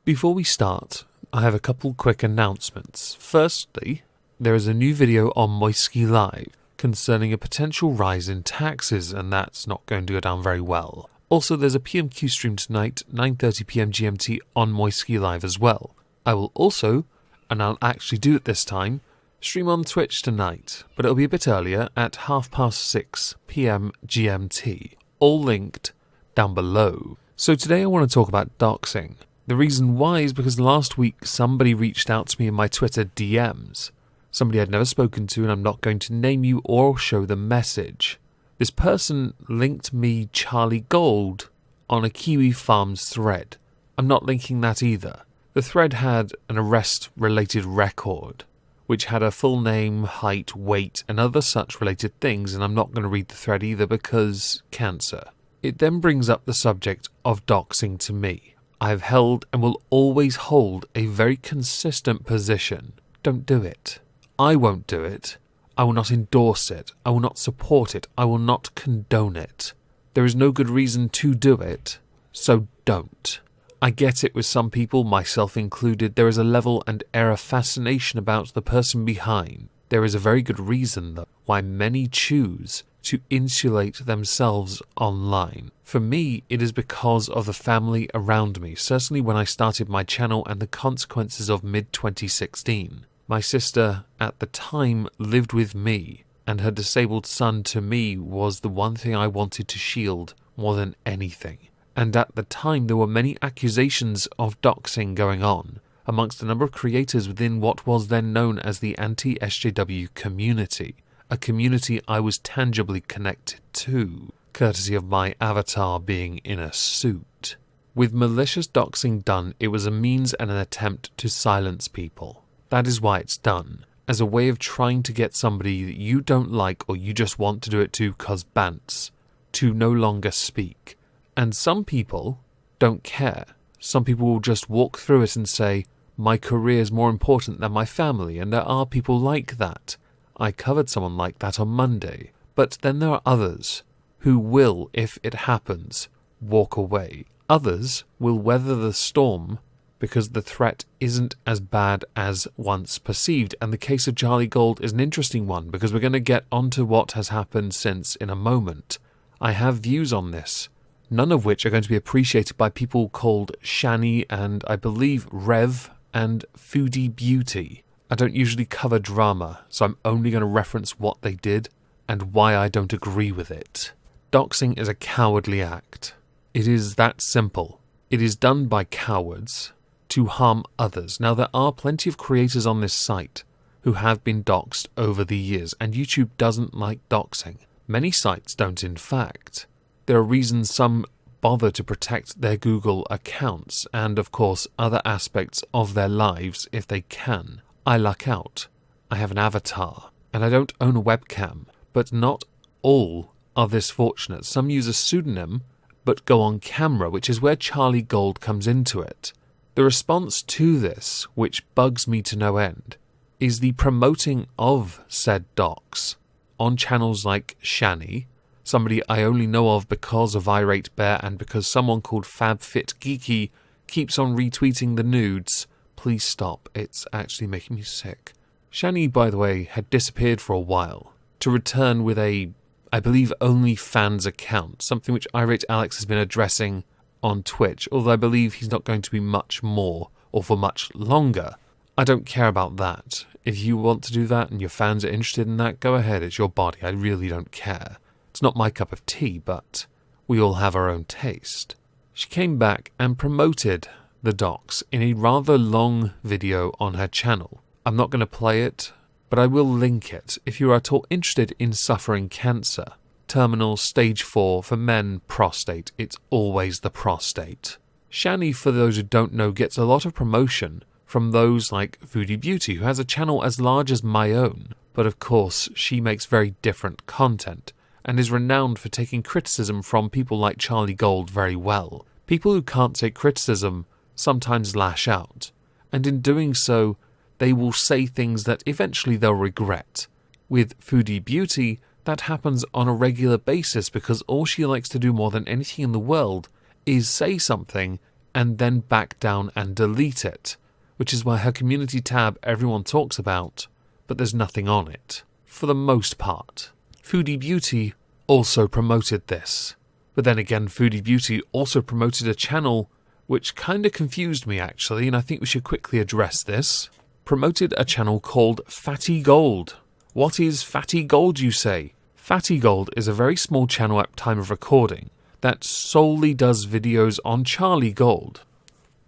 Before we start, I have a couple quick announcements. Firstly, there is a new video on Moiski Live concerning a potential rise in taxes, and that's not going to go down very well. Also, there's a PMQ stream tonight, 9:30pm GMT on Moiski Live as well. I will also, and I'll actually do it this time, stream on Twitch tonight, but it'll be a bit earlier at 6:30pm GMT, all linked down below. So today I want to talk about doxing. The reason why is because last week somebody reached out to me in my Twitter DMs. Somebody I'd never spoken to, and I'm not going to name you or show the message. This person linked me Charlie Gold on a Kiwi Farms thread. I'm not linking that either. The thread had an arrest-related record, which had a full name, height, weight, and other such related things, and I'm not going to read the thread either because cancer. It then brings up the subject of doxing to me. I have held and will always hold a very consistent position. Don't do it. I won't do it. I will not endorse it. I will not support it. I will not condone it. There is no good reason to do it, so don't. I get it with some people, myself included. There is a level and era fascination about the person behind. There is a very good reason, though, why many choose to insulate themselves online. For me, it is because of the family around me, certainly when I started my channel and the consequences of mid-2016. My sister, at the time, lived with me, and her disabled son to me was the one thing I wanted to shield more than anything. And at the time, there were many accusations of doxing going on amongst a number of creators within what was then known as the anti-SJW community, a community I was tangibly connected to, courtesy of my avatar being in a suit. With malicious doxing done, it was a means and an attempt to silence people. That is why it's done, as a way of trying to get somebody that you don't like or you just want to do it to cause bants, to no longer speak. And some people don't care. Some people will just walk through it and say, my career is more important than my family, and there are people like that. I covered someone like that on Monday. But then there are others who will, if it happens, walk away. Others will weather the storm because the threat isn't as bad as once perceived. And the case of Charlie Gold is an interesting one because we're going to get onto what has happened since in a moment. I have views on this, none of which are going to be appreciated by people called Shani and I believe Rev and Foodie Beauty. I don't usually cover drama, so I'm only going to reference what they did and why I don't agree with it. Doxing is a cowardly act. It is that simple. It is done by cowards to harm others. Now, there are plenty of creators on this site who have been doxed over the years, and YouTube doesn't like doxing. Many sites don't, in fact. There are reasons some bother to protect their Google accounts and, of course, other aspects of their lives if they can. I luck out. I have an avatar, and I don't own a webcam, but not all are this fortunate. Some use a pseudonym, but go on camera, which is where Charlie Gold comes into it. The response to this, which bugs me to no end, is the promoting of said docs on channels like Shani, somebody I only know of because of Irate Bear and because someone called FabFitGeeky keeps on retweeting the nudes. Please stop, it's actually making me sick. Shani, by the way, had disappeared for a while, to return with a, I believe, OnlyFans account, something which Irate Alex has been addressing on Twitch, although I believe he's not going to be much more, or for much longer. I don't care about that. If you want to do that and your fans are interested in that, go ahead, it's your body, I really don't care. It's not my cup of tea, but we all have our own taste. She came back and promoted the docs in a rather long video on her channel. I'm not going to play it, but I will link it if you are at all interested in suffering cancer. Terminal stage 4 for men, prostate. It's always the prostate. Shani, for those who don't know, gets a lot of promotion from those like Foodie Beauty, who has a channel as large as my own, but of course she makes very different content and is renowned for taking criticism from people like Charlie Gold very well. People who can't take criticism sometimes lash out, and in doing so, they will say things that eventually they'll regret. With Foodie Beauty, that happens on a regular basis because all she likes to do more than anything in the world is say something and then back down and delete it, which is why her community tab everyone talks about, but there's nothing on it, for the most part. Foodie Beauty also promoted this, but then again Foodie Beauty also promoted a channel which kinda confused me actually, and I think we should quickly address this. Promoted a channel called Fatty Gold. What is Fatty Gold, you say? Fatty Gold is a very small channel at time of recording that solely does videos on Charlie Gold.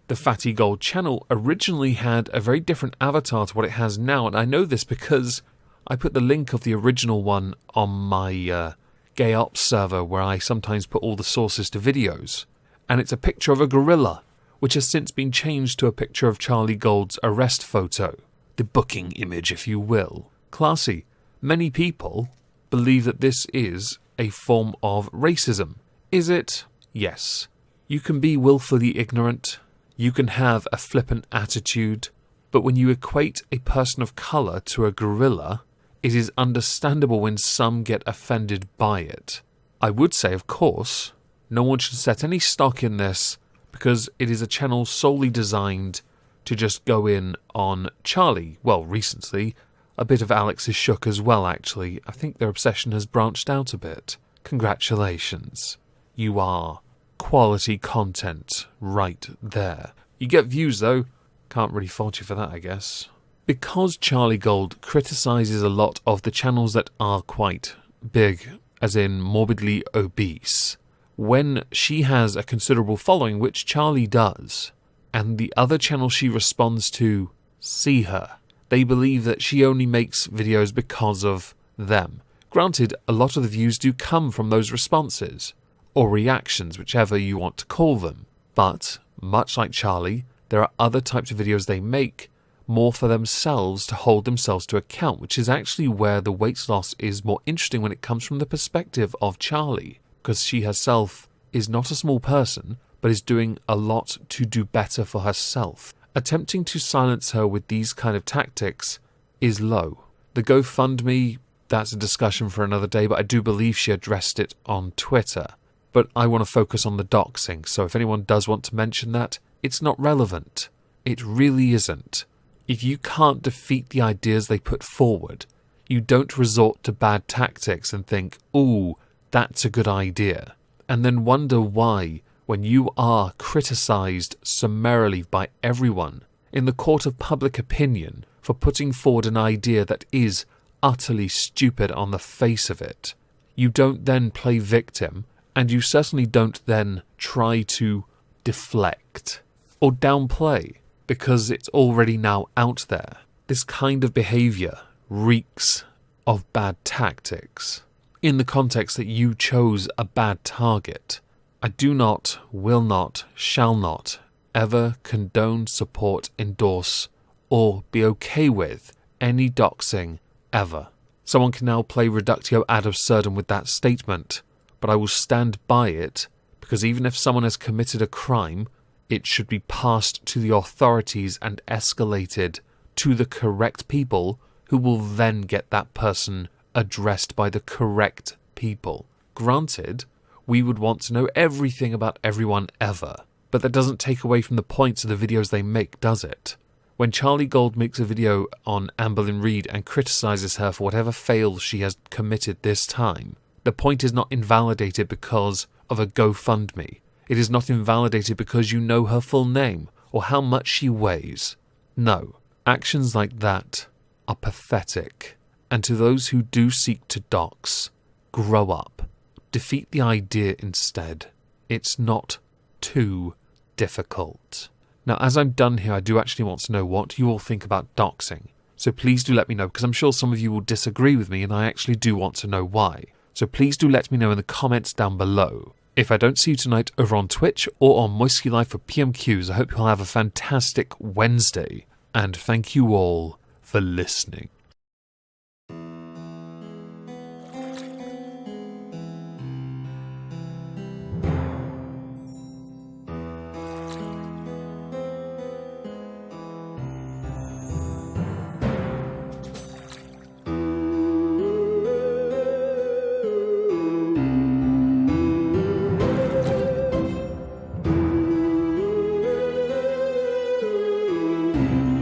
The Fatty Gold channel originally had a very different avatar to what it has now, and I know this because I put the link of the original one on my Gay Ops server where I sometimes put all the sources to videos, and it's a picture of a gorilla, which has since been changed to a picture of Charlie Gold's arrest photo, the booking image if you will. Classy. Many people believe that this is a form of racism. Is it? Yes. You can be willfully ignorant, you can have a flippant attitude, but when you equate a person of colour to a gorilla, it is understandable when some get offended by it. I would say, of course, no one should set any stock in this because it is a channel solely designed to just go in on Charlie. Well, recently, a bit of Alex is shook as well, actually. I think their obsession has branched out a bit. Congratulations. You are quality content right there. You get views, though. Can't really fault you for that, I guess. Because Charlie Gold criticises a lot of the channels that are quite big, as in morbidly obese, when she has a considerable following, which Charlie does, and the other channel she responds to see her, they believe that she only makes videos because of them. Granted, a lot of the views do come from those responses, or reactions, whichever you want to call them. But, much like Charlie, there are other types of videos they make more for themselves to hold themselves to account, which is actually where the weight loss is more interesting when it comes from the perspective of Charlie, because she herself is not a small person, but is doing a lot to do better for herself. Attempting to silence her with these kind of tactics is low. The GoFundMe, that's a discussion for another day, but I do believe she addressed it on Twitter. But I want to focus on the doxing, so if anyone does want to mention that, it's not relevant. It really isn't. If you can't defeat the ideas they put forward, you don't resort to bad tactics and think, ooh, that's a good idea, and then wonder why, when you are criticised summarily by everyone in the court of public opinion for putting forward an idea that is utterly stupid on the face of it, you don't then play victim, and you certainly don't then try to deflect or downplay, because it's already now out there. This kind of behaviour reeks of bad tactics, in the context that you chose a bad target. I do not, will not, shall not ever condone, support, endorse, or be okay with any doxing ever. Someone can now play reductio ad absurdum with that statement, but I will stand by it, because even if someone has committed a crime, it should be passed to the authorities and escalated to the correct people who will then get that person addressed by the correct people. Granted, we would want to know everything about everyone ever, but that doesn't take away from the points of the videos they make, does it? When Charlie Gold makes a video on Amberlynn Reid and criticises her for whatever fails she has committed this time, the point is not invalidated because of a GoFundMe. It is not invalidated because you know her full name or how much she weighs. No, actions like that are pathetic. And to those who do seek to dox, grow up. Defeat the idea instead. It's not too difficult. Now, as I'm done here, I do actually want to know what you all think about doxing. So please do let me know, because I'm sure some of you will disagree with me, and I actually do want to know why. So please do let me know in the comments down below. If I don't see you tonight over on Twitch or on Moisky Live for PMQs, I hope you'll have a fantastic Wednesday. And thank you all for listening. you.